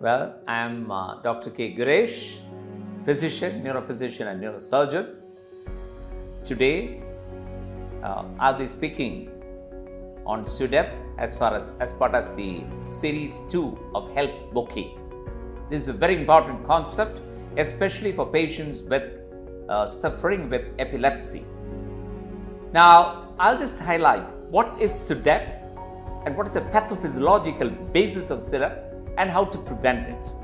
Well, I am Dr.K Gireesh, physician, neurophysician and neurosurgeon. Today, I'll be speaking on SUDEP as part of the series 2 of Health Bouquet. This is a very important concept, especially for patients with suffering with epilepsy. Now, I'll just highlight what is SUDEP and what is the pathophysiological basis of SUDEP and how to prevent it.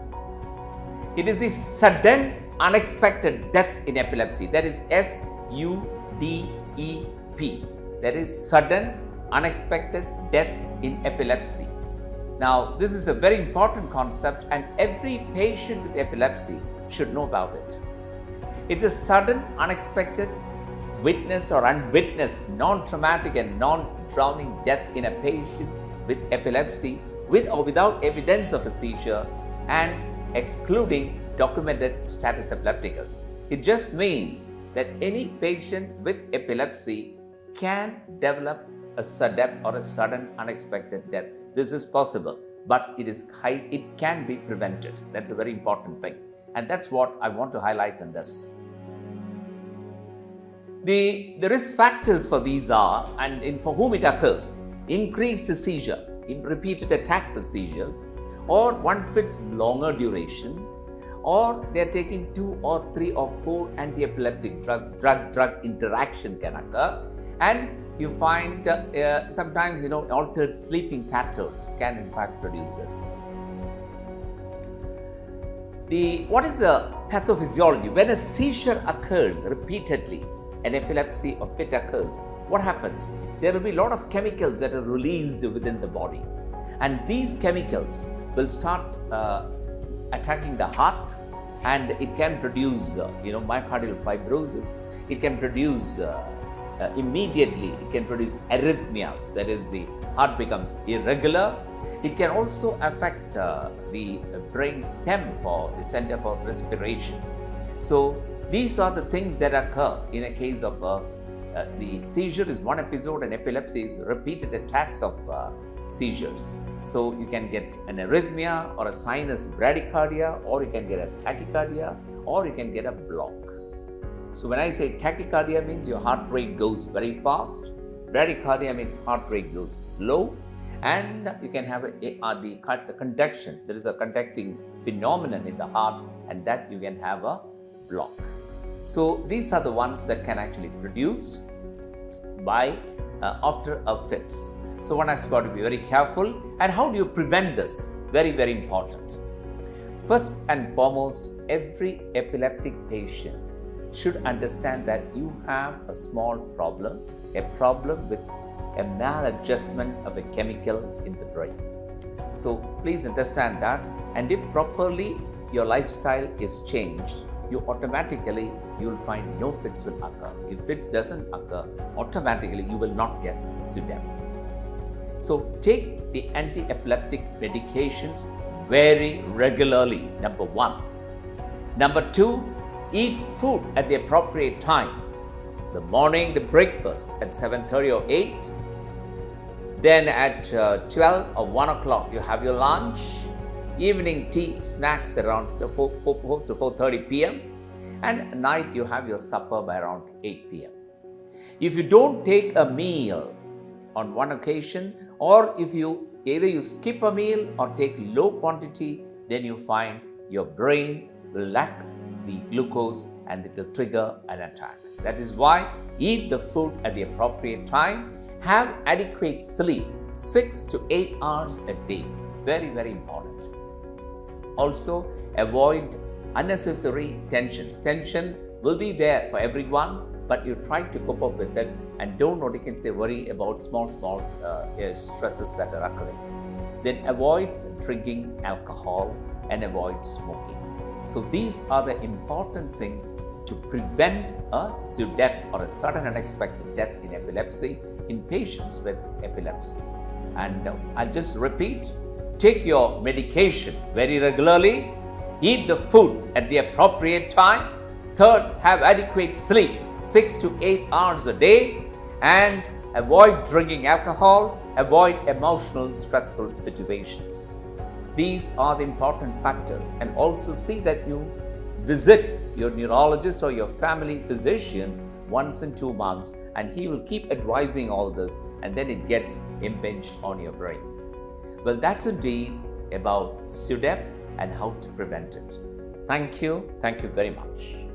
It is the sudden unexpected death in epilepsy. That is SUDEP. That is sudden unexpected death in epilepsy. Now, this is a very important concept and every patient with epilepsy should know about it. It's a sudden unexpected witnessed or unwitnessed non-traumatic and non-drowning death in a patient with epilepsy with or without evidence of a seizure and excluding documented status epilepticus. It just means that any patient with epilepsy can develop a SUDEP or a sudden unexpected death. This is possible, but it can be prevented. That's a very important thing. And that's what I want to highlight in this. The risk factors for these are, and for whom it occurs, increased seizure, in repeated attacks of seizures, or one fits longer duration, or they are taking 2 or 3 or 4 anti-epileptic drugs, drug interaction can occur, and you find sometimes altered sleeping patterns can in fact produce this. What is the pathophysiology? When a seizure occurs repeatedly, an epilepsy or fit occurs, what happens? There will be a lot of chemicals that are released within the body, and these chemicals will start attacking the heart, and it can produce myocardial fibrosis. It can produce immediately, it can produce arrhythmias, that is, the heart becomes irregular. It can also affect the brain stem for the center for respiration. So these are the things that occur in a case of the seizure is one episode and epilepsy is repeated attacks of seizures. So you can get an arrhythmia or a sinus bradycardia, or you can get a tachycardia, or you can get a block. So when I say tachycardia means your heart rate goes very fast, bradycardia means heart rate goes slow, and you can have the conduction. There is a conducting phenomenon in the heart, and that you can have a block. So these are the ones that can actually produce by after a fits. So one has got to be very careful. And how do you prevent this? Very, very important. First and foremost, every epileptic patient should understand that you have a small problem, a problem with a maladjustment of a chemical in the brain. So please understand that, and if properly your lifestyle is changed, you will find no fits will occur. If fits doesn't occur, automatically you will not get SUDEP. So take the anti-epileptic medications very regularly, number 1. Number 2, eat food at the appropriate time. The morning, the breakfast at 7:30 or 8. Then at 12 or 1 o'clock, you have your lunch. Evening tea, snacks around 4 to 4:30 p.m. and at night you have your supper by around 8 p.m. If you don't take a meal on one occasion, or if you either skip a meal or take low quantity, then you find your brain will lack the glucose and it will trigger an attack. That is why eat the food at the appropriate time, have adequate sleep, 6 to 8 hours a day. Very, very important. Also, avoid unnecessary tensions. Tension will be there for everyone, but you try to cope up with it and don't worry about small stresses that are occurring. Then avoid drinking alcohol and avoid smoking. So these are the important things to prevent a SUDEP or a sudden unexpected death in epilepsy in patients with epilepsy. And I'll just repeat. Take your medication very regularly, eat the food at the appropriate time. Third, have adequate sleep, 6 to 8 hours a day, and avoid drinking alcohol, avoid emotional stressful situations. These are the important factors, and also see that you visit your neurologist or your family physician once in 2 months, and he will keep advising all this, and then it gets impinged on your brain. Well, that's indeed about SUDEP and how to prevent it. Thank you very much.